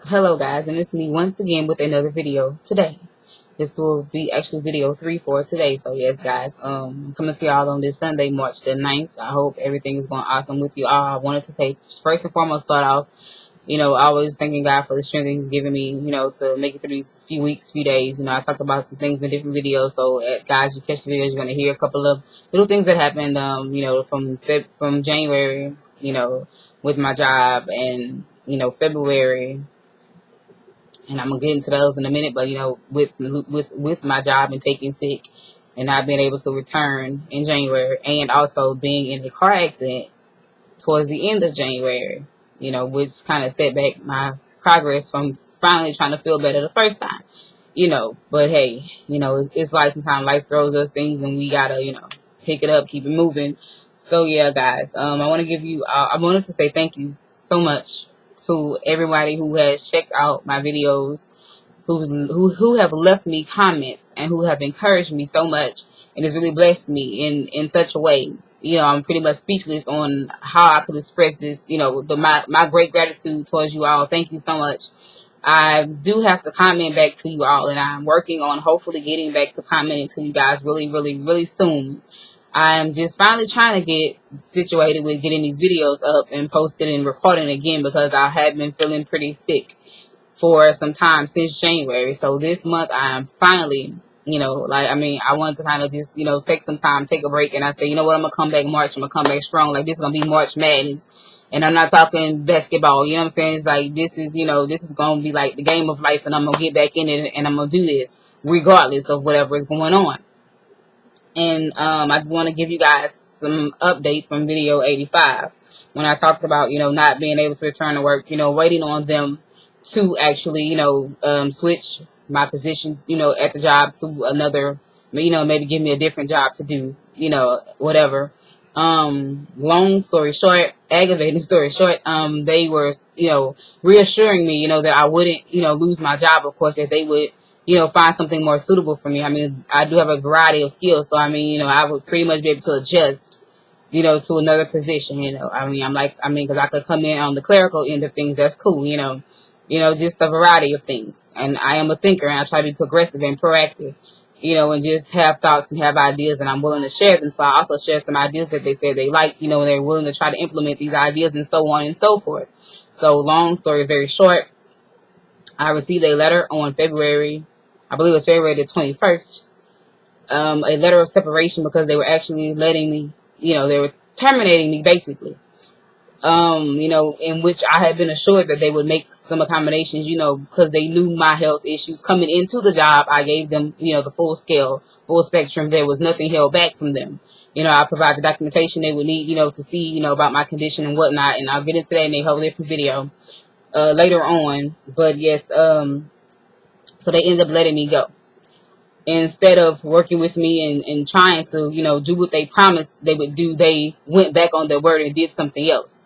Hello guys, and it's me once again with another video today. This will be actually video 3 for today. So yes guys, coming to y'all on this Sunday, March the 9th. I hope everything is going awesome with you all. I wanted to say first and foremost, start off, always thanking God for the strength He's given me, to make it through these few weeks, few days. I talked about some things in different videos. So guys, you catch the videos, you're gonna hear a couple of little things that happened, from January, with my job, and February. And I'm gonna get into those in a minute. But with my job and taking sick, and not being able to return in January, and also being in a car accident towards the end of January, which kind of set back my progress from finally trying to feel better the first time. But hey, it's like sometimes life throws us things, and we gotta pick it up, keep it moving. So yeah, guys, I wanted to say thank you so much to everybody who has checked out my videos, who have left me comments, and who have encouraged me so much, and it's really blessed me in such a way. I'm pretty much speechless on how I could express this. My great gratitude towards you all. Thank you so much. I do have to comment back to you all, and I'm working on hopefully getting back to commenting to you guys really, really, really soon. I'm just finally trying to get situated with getting these videos up and posted and recording again, because I have been feeling pretty sick for some time since January. So this month I'm finally, I wanted to kind of just, take some time, take a break, and I say, you know what, I'm going to come back March. I'm going to come back strong. Like, this is going to be March Madness. And I'm not talking basketball, you know what I'm saying? It's like, this is going to be like the game of life, and I'm going to get back in it, and I'm going to do this regardless of whatever is going on. And I just want to give you guys some update from video 85 when I talked about, not being able to return to work, waiting on them to actually, switch my position, at the job to another, maybe give me a different job to do, whatever. Long story short, aggravating story short, they were, reassuring me, that I wouldn't, lose my job, of course, that they would, find something more suitable for me. I mean, I do have a variety of skills, so I would pretty much be able to adjust, to another position. Because I could come in on the clerical end of things. That's cool, just a variety of things. And I am a thinker, and I try to be progressive and proactive, and just have thoughts and have ideas, and I'm willing to share them. So I also share some ideas that they said they like, and they're willing to try to implement these ideas, and so on and so forth. So long story very short, I received a letter on February, I believe it was February the 21st, a letter of separation, because they were actually letting me, they were terminating me basically. In which I had been assured that they would make some accommodations, because they knew my health issues coming into the job. I gave them, the full scale, full spectrum. There was nothing held back from them. I provide the documentation they would need, to see, about my condition and whatnot. And I'll get into that in a whole different video, later on. But yes, so they ended up letting me go. Instead of working with me and trying to, do what they promised they would do, they went back on their word and did something else.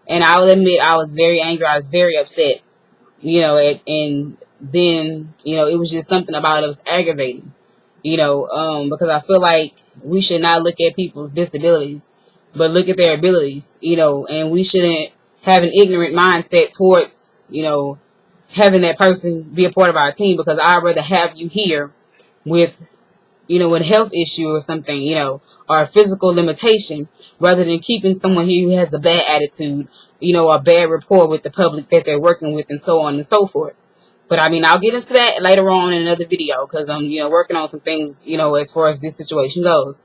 And I will admit, I was very angry. I was very upset, and then, it was just something about it that was aggravating, because I feel like we should not look at people's disabilities, but look at their abilities, and we shouldn't have an ignorant mindset towards, having that person be a part of our team, because I'd rather have you here with, with a health issue or something, or a physical limitation, rather than keeping someone here who has a bad attitude, a bad rapport with the public that they're working with, and so on and so forth. But I'll get into that later on in another video, because I'm, working on some things, as far as this situation goes.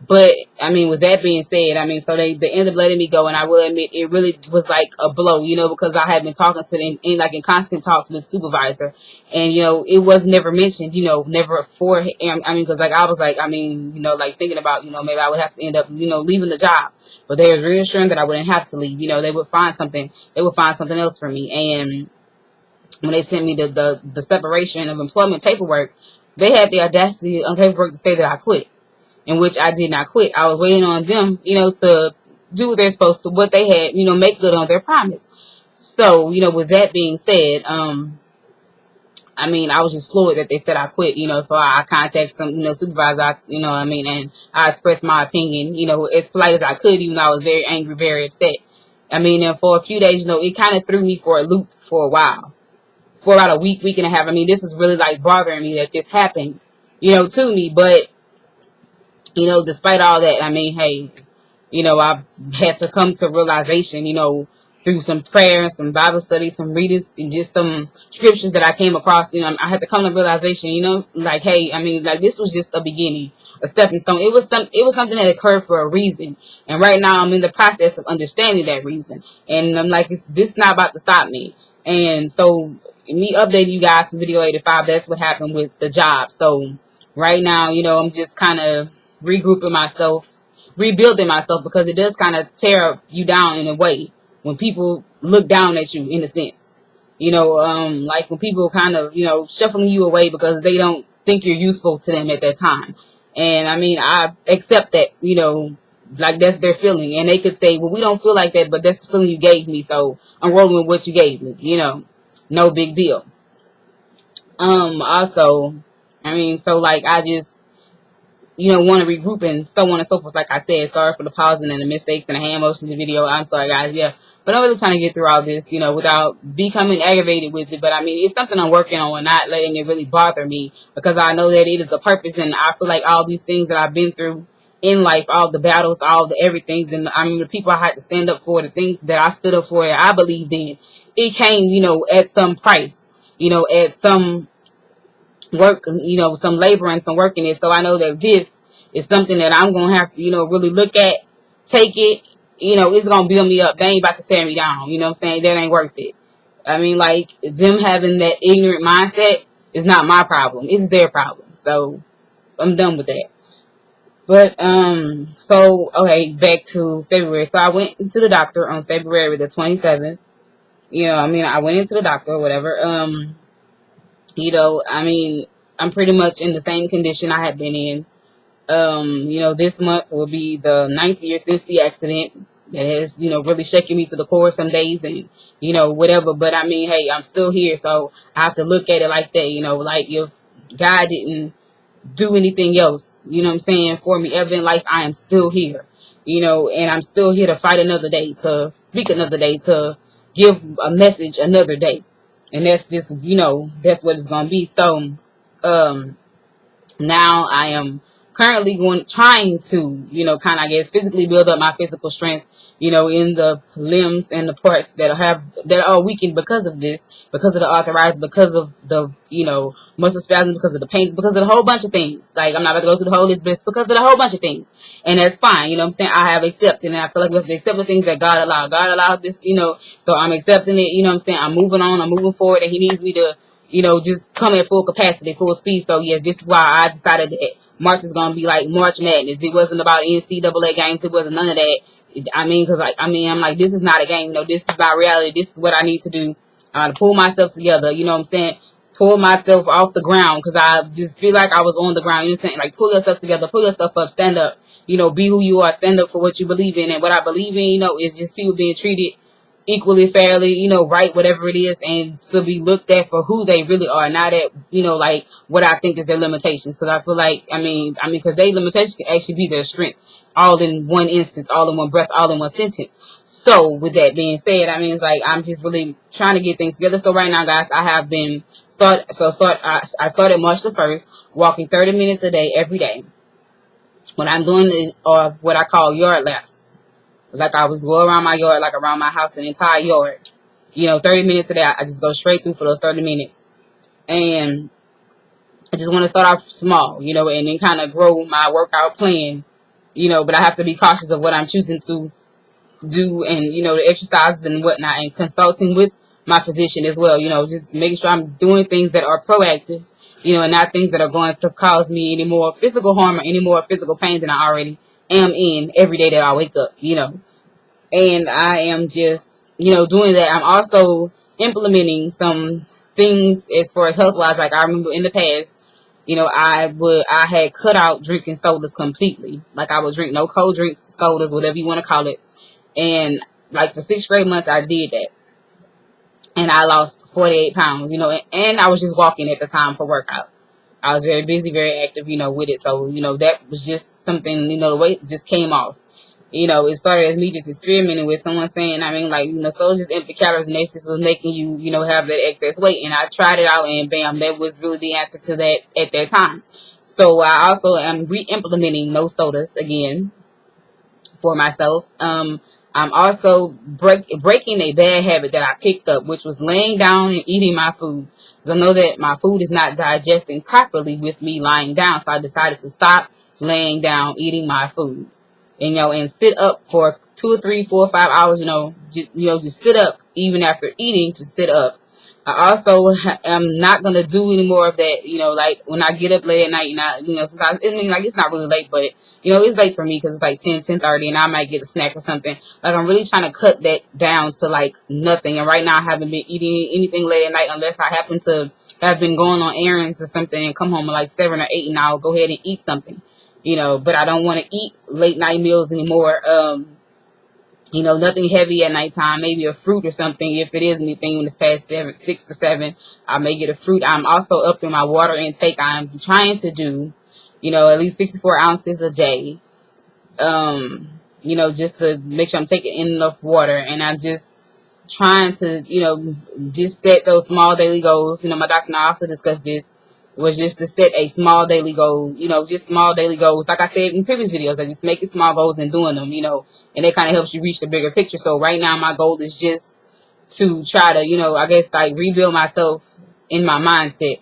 But, with that being said, so they ended up letting me go, and I will admit, it really was like a blow, because I had been talking to them in constant talks with supervisor, and, it was never mentioned, never for, because I was thinking about, maybe I would have to end up, leaving the job, but they was reassuring that I wouldn't have to leave, they would find something else for me. And when they sent me the separation of employment paperwork, they had the audacity on paperwork to say that I quit. In which I did not quit. I was waiting on them, to do what they're supposed to, what they had, make good on their promise. So, with that being said, I was just floored that they said I quit, so I contacted some, supervisor, and I expressed my opinion, as polite as I could, even though I was very angry, very upset. And for a few days, it kind of threw me for a loop for a while. for about a week, week and a half. I mean, this is really like bothering me that this happened, to me. But, despite all that, I mean, hey, I had to come to realization, through some prayer and some Bible study, some reading, and just some scriptures that I came across. I had to come to realization, like, hey, I mean, like, this was just a beginning, a stepping stone. It was something that occurred for a reason. And right now I'm in the process of understanding that reason. And I'm like, this is not about to stop me. And so me updating you guys from video 85, that's what happened with the job. So right now, I'm just kind of regrouping myself, rebuilding myself, because it does kind of tear you down in a way when people look down at you, in a sense. Like when people kind of, shuffling you away because they don't think you're useful to them at that time. And I mean, I accept that, like that's their feeling. And they could say, well, we don't feel like that, but that's the feeling you gave me, so I'm rolling with what you gave me, no big deal. Also, I mean, so like I just, want to regroup and so on and so forth. Like I said, sorry for the pausing and the mistakes and the hand motion in the video. I'm sorry, guys. Yeah. But I'm really trying to get through all this, without becoming aggravated with it. But I mean, it's something I'm working on and not letting it really bother me, because I know that it is a purpose. And I feel like all these things that I've been through in life, all the battles, all the everything, and I mean, the people I had to stand up for, the things that I stood up for, that I believed in, it came, at some price, at some work, some labor and some work in it. So I know that this is something that I'm going to have to, really look at, take it, it's going to build me up. They ain't about to tear me down. You know what I'm saying? That ain't worth it. I mean, like, them having that ignorant mindset is not my problem. It's their problem. So I'm done with that. But, so, okay, back to February. So I went to the doctor on February the 27th. I went into the doctor or whatever. I mean, I'm pretty much in the same condition I had been in. This month will be the 9th year since the accident. That has, really shaken me to the core some days and, whatever. But I mean, hey, I'm still here. So I have to look at it like that, like if God didn't do anything else, what I'm saying, for me ever in life, I am still here, and I'm still here to fight another day, to speak another day, to give a message another day. And that's just, that's what it's going to be. So, now I am currently trying to, kind of, I guess, physically build up my physical strength, in the limbs and the parts that are weakened because of this, because of the arthritis, because of the, muscle spasms, because of the pains, because of the whole bunch of things. Like, I'm not going to go through the whole list, but it's because of the whole bunch of things. And that's fine, what I'm saying? I have accepted, and I feel like we have to accept the things that God allowed. God allowed this, so I'm accepting it, what I'm saying? I'm moving on, I'm moving forward, and He needs me to, just come at full capacity, full speed. So, yes, this is why I decided that March is going to be like March Madness. It wasn't about NCAA games. It wasn't none of that. I mean, because, I'm like, this is not a game. This is about reality. This is what I need to do to pull myself together. You know what I'm saying? Pull myself off the ground, because I just feel like I was on the ground. You know what I'm saying? Like, pull yourself together. Pull yourself up. Stand up. Be who you are. Stand up for what you believe in. And what I believe in, is just people being treated equally, fairly, right, whatever it is, and to be looked at for who they really are, not at, like what I think is their limitations. Because I feel like, because their limitations can actually be their strength, all in one instance, all in one breath, all in one sentence. So with that being said, it's like I'm just really trying to get things together. So right now, guys, I have been I started March the 1st, walking 30 minutes a day every day. What I'm doing is what I call yard laps. Like I was go around my yard, like around my house, an entire yard. 30 minutes a day. I just go straight through for those 30 minutes. And I just want to start off small, and then kind of grow my workout plan, but I have to be cautious of what I'm choosing to do and, the exercises and whatnot, and consulting with my physician as well, just making sure I'm doing things that are proactive, and not things that are going to cause me any more physical harm or any more physical pain than I already am in every day that I wake up, and I am just, doing that. I'm also implementing some things as far as health-wise. Like I remember in the past, I had cut out drinking sodas completely. Like I would drink no cold drinks, sodas, whatever you want to call it. And like for 6 straight months, I did that. And I lost 48 pounds, and I was just walking at the time for workout. I was very busy, very active, with it. So, that was just something, the weight just came off. It started as me just experimenting with someone saying, I mean, like, so just empty calories and that's just was making you, have that excess weight. And I tried it out and bam, that was really the answer to that at that time. So I also am re-implementing no sodas again for myself. I'm also breaking a bad habit that I picked up, which was laying down and eating my food. I know that my food is not digesting properly with me lying down, so I decided to stop laying down eating my food. And sit up for 2 or 3, 4 or 5 hours. Just sit up even after eating. To sit up. I also am not gonna do any more of that. Like when I get up late at night, and sometimes like it's not really late, but it's late for me because it's like 10:30, and I might get a snack or something. Like I'm really trying to cut that down to like nothing. And right now I haven't been eating anything late at night unless I happen to have been going on errands or something and come home at like 7 or 8, and I'll go ahead and eat something. But I don't want to eat late night meals anymore. Nothing heavy at nighttime, maybe a fruit or something. If it is anything when it's past 6 or 7, I may get a fruit. I'm also upping my water intake. I'm trying to do, at least 64 ounces a day. Just to make sure I'm taking in enough water. And I'm just trying to, just set those small daily goals. My doctor and I also discussed this. Was just to set a small daily goal, just small daily goals. Like I said in previous videos, I just making small goals and doing them, and it kind of helps you reach the bigger picture. So right now my goal is just to try to, I guess like rebuild myself in my mindset,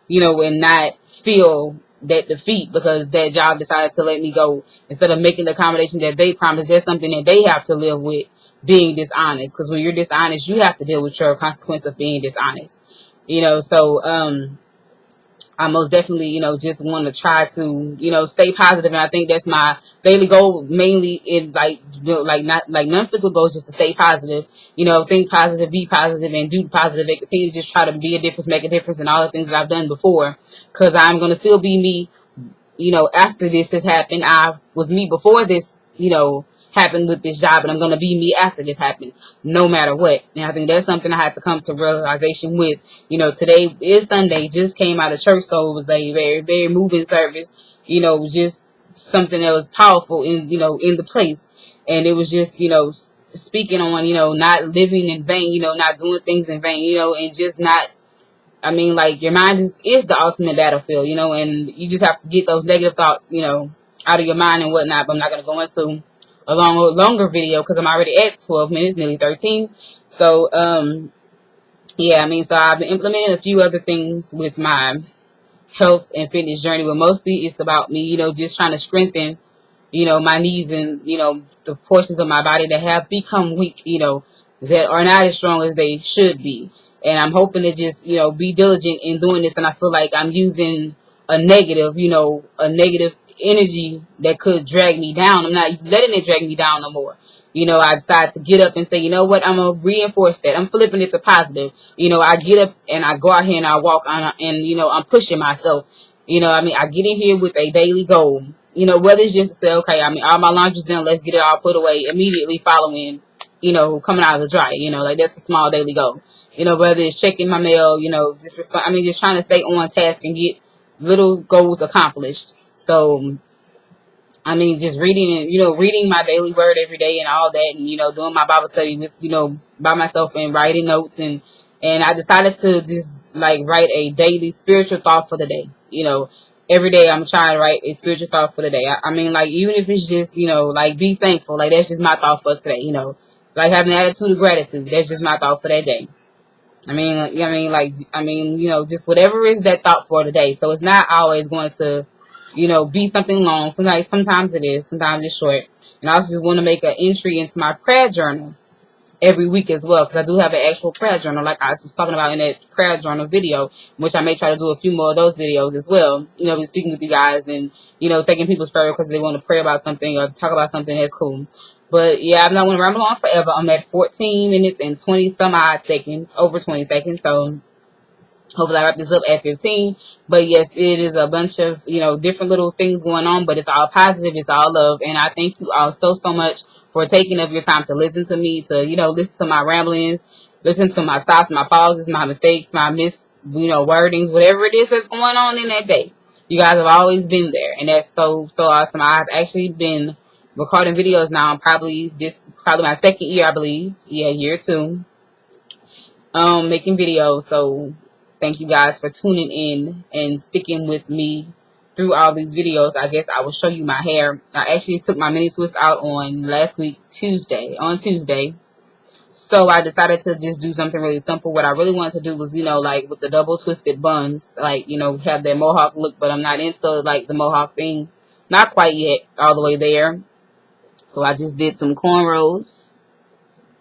and not feel that defeat because that job decided to let me go instead of making the accommodation that they promised. That's something that they have to live with, being dishonest. Because when you're dishonest, you have to deal with your consequence of being dishonest, so, I most definitely, just want to try to, stay positive. And I think that's my daily goal, mainly in not like non-physical goals, just to stay positive, think positive, be positive, and do positive. And continue to just try to be a difference, make a difference in all the things that I've done before. Cause I'm going to still be me, after this has happened. I was me before this, happened with this job, and I'm going to be me after this happens, no matter what. And I think that's something I had to come to realization with. Today is Sunday, just came out of church, so it was a very, very moving service, just something that was powerful in the place. And it was just, speaking on, not living in vain, not doing things in vain, and just not, I mean, like, your mind is the ultimate battlefield, and you just have to get those negative thoughts, out of your mind and whatnot. But I'm not going to go into a longer video because I'm already at 12 minutes, nearly 13. So, yeah, so I've been implementing a few other things with my health and fitness journey, but mostly it's about me, just trying to strengthen, my knees and, the portions of my body that have become weak, that are not as strong as they should be. And I'm hoping to just, be diligent in doing this. And I feel like I'm using a negative energy that could drag me down. I'm not letting it drag me down no more. I decide to get up and say, you know what, I'm going to reinforce that. I'm flipping it to positive. I get up and I go out here and I walk on, and, I'm pushing myself. I get in here with a daily goal. Whether it's just to say, okay, all my laundry's done, let's get it all put away immediately following, coming out of the dryer, like that's a small daily goal. Whether it's checking my mail, just trying to stay on task and get little goals accomplished. So, just reading and, reading my daily word every day and all that, and, doing my Bible study with, by myself and writing notes. And I decided to just write a daily spiritual thought for the day. Every day I'm trying to write a spiritual thought for the day. Even if it's just, be thankful, that's just my thought for today, having an attitude of gratitude. That's just my thought for that day. Just whatever is that thought for today. So it's not always going to, be something long. Sometimes it is. Sometimes it's short. And I also just want to make an entry into my prayer journal every week as well, because I do have an actual prayer journal, like I was talking about in that prayer journal video, which I may try to do a few more of those videos as well. Be speaking with you guys and, taking people's prayer because they want to pray about something or talk about something. That's cool. But yeah, I'm not going to ramble on forever. I'm at 14 minutes and 20 some odd seconds, over 20 seconds. So hopefully I wrap this up at 15. But yes, it is a bunch of, different little things going on, but it's all positive. It's all love. And I thank you all so much for taking up your time to listen to me, to, listen to my ramblings, listen to my thoughts, my pauses, my mistakes, my wordings, whatever it is that's going on in that day. You guys have always been there. And that's so awesome. I've actually been recording videos now. This is probably my second year, I believe. Yeah, year 2. Making videos. So thank you guys for tuning in and sticking with me through all these videos. I guess I will show you my hair. I actually took my mini twist out on Tuesday. So I decided to just do something really simple. What I really wanted to do was, like with the double twisted buns, like, have that mohawk look, but I'm not into like the mohawk thing. Not quite yet all the way there. So I just did some cornrows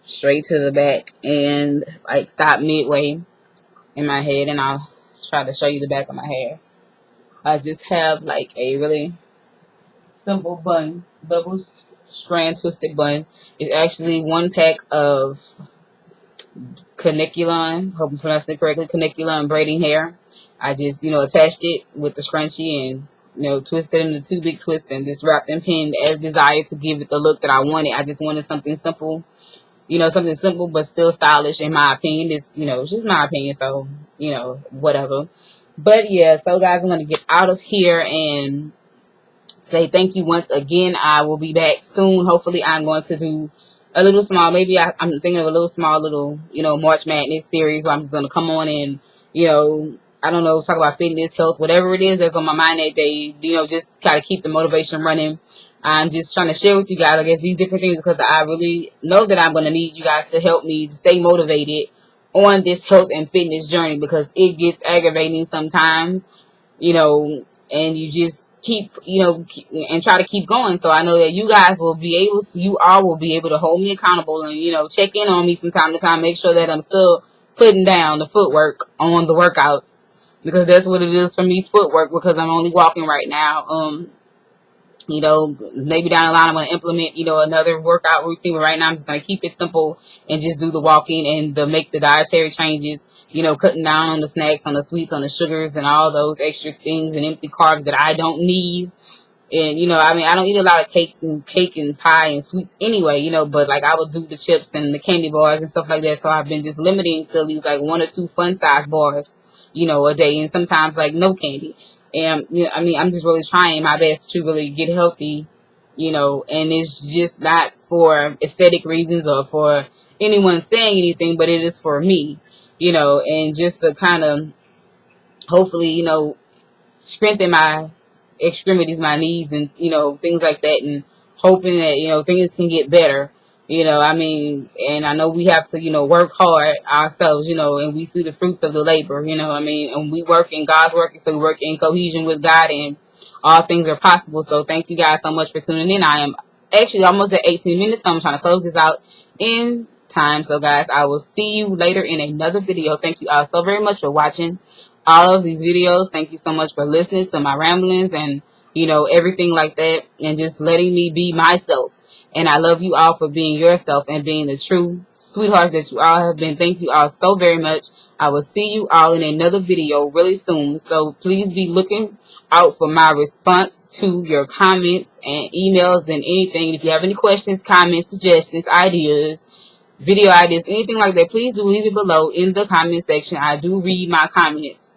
straight to the back and like stop midway in my head, and I'll try to show you the back of my hair. I just have like a really simple bun, double strand twisted bun. It's actually 1 pack of caniculon, hope I'm pronouncing it correctly, caniculon braiding hair. I just, attached it with the scrunchie and, twisted it into 2 big twists and just wrapped and pinned as desired to give it the look that I wanted. I just wanted something simple, something simple but still stylish in my opinion. It's, it's just my opinion, so, whatever. But yeah, so guys, I'm going to get out of here and say thank you once again. I will be back soon. Hopefully I'm going to do a little small, maybe I'm thinking of a little small March Madness series where I'm just going to come on and, I don't know, talk about fitness, health, whatever it is that's on my mind that day, just kind of keep the motivation running. I'm just trying to share with you guys, I guess, these different things because I really know that I'm going to need you guys to help me to stay motivated on this health and fitness journey because it gets aggravating sometimes, and you just keep and try to keep going. So I know that you all will be able to hold me accountable and, check in on me from time to time, make sure that I'm still putting down the footwork on the workouts because that's what it is for me, footwork, because I'm only walking right now. Maybe down the line I'm going to implement, another workout routine, but right now I'm just going to keep it simple and just do the walking and make the dietary changes, cutting down on the snacks, on the sweets, on the sugars, and all those extra things and empty carbs that I don't need. And, I don't eat a lot of cake and pie and sweets anyway, but like I would do the chips and the candy bars and stuff like that. So I've been just limiting to these like 1 or 2 fun size bars, a day, and sometimes like no candy. And, I'm just really trying my best to really get healthy, and it's just not for aesthetic reasons or for anyone saying anything, but it is for me, and just to kind of hopefully, strengthen my extremities, my knees, and, things like that, and hoping that, things can get better. And I know we have to, work hard ourselves, and we see the fruits of the labor, and we work in God's work, so we work in cohesion with God, and all things are possible. So thank you guys so much for tuning in. I am actually almost at 18 minutes, so I'm trying to close this out in time. So guys, I will see you later in another video. Thank you all so very much for watching all of these videos. Thank you so much for listening to my ramblings and, everything like that, and just letting me be myself. And I love you all for being yourself and being the true sweethearts that you all have been. Thank you all so very much. I will see you all in another video really soon. So please be looking out for my response to your comments and emails and anything. If you have any questions, comments, suggestions, ideas, video ideas, anything like that, please do leave it below in the comment section. I do read my comments.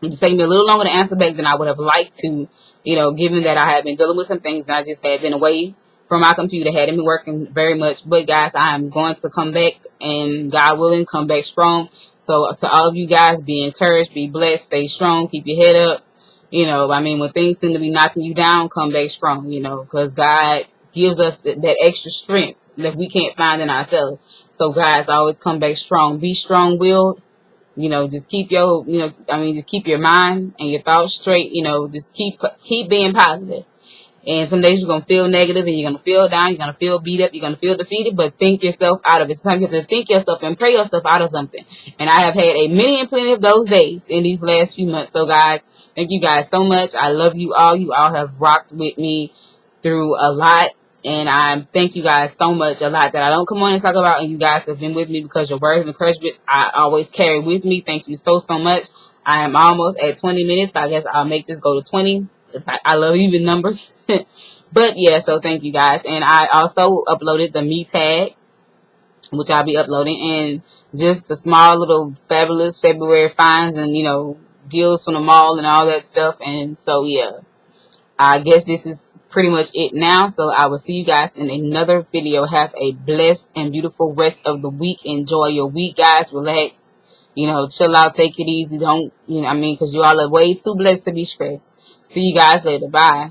It just taking me a little longer to answer back than I would have liked to, given that I have been dealing with some things and I just had been away from my computer, hadn't been working very much. But guys, I am going to come back, and God willing, come back strong. So to all of you guys, be encouraged, be blessed, stay strong, keep your head up. When things seem to be knocking you down, come back strong, because God gives us that extra strength that we can't find in ourselves. So guys, always come back strong. Be strong-willed. Just keep just keep your mind and your thoughts straight. Just keep being positive. And some days you're going to feel negative and you're going to feel down, you're going to feel beat up, you're going to feel defeated, but think yourself out of it. Sometimes you have to think yourself and pray yourself out of something. And I have had a many and plenty of those days in these last few months. So guys, thank you guys so much. I love you all. You all have rocked with me through a lot. And I thank you guys so much, a lot that I don't come on and talk about, and you guys have been with me because your words of encouragement I always carry with me. Thank you so much. I am almost at 20 minutes. I guess I'll make this go to 20. I love even numbers. But yeah, so thank you guys. And I also uploaded the me tag, which I'll be uploading, and just the small little fabulous February finds and, deals from the mall and all that stuff. And so yeah, I guess this is pretty much it now. So I will see you guys in another video. Have a blessed and beautiful rest of the week. Enjoy your week, guys. Relax. You know, chill out, take it easy. Don't, you know, I mean, because you all are way too blessed to be stressed. See you guys later. Bye.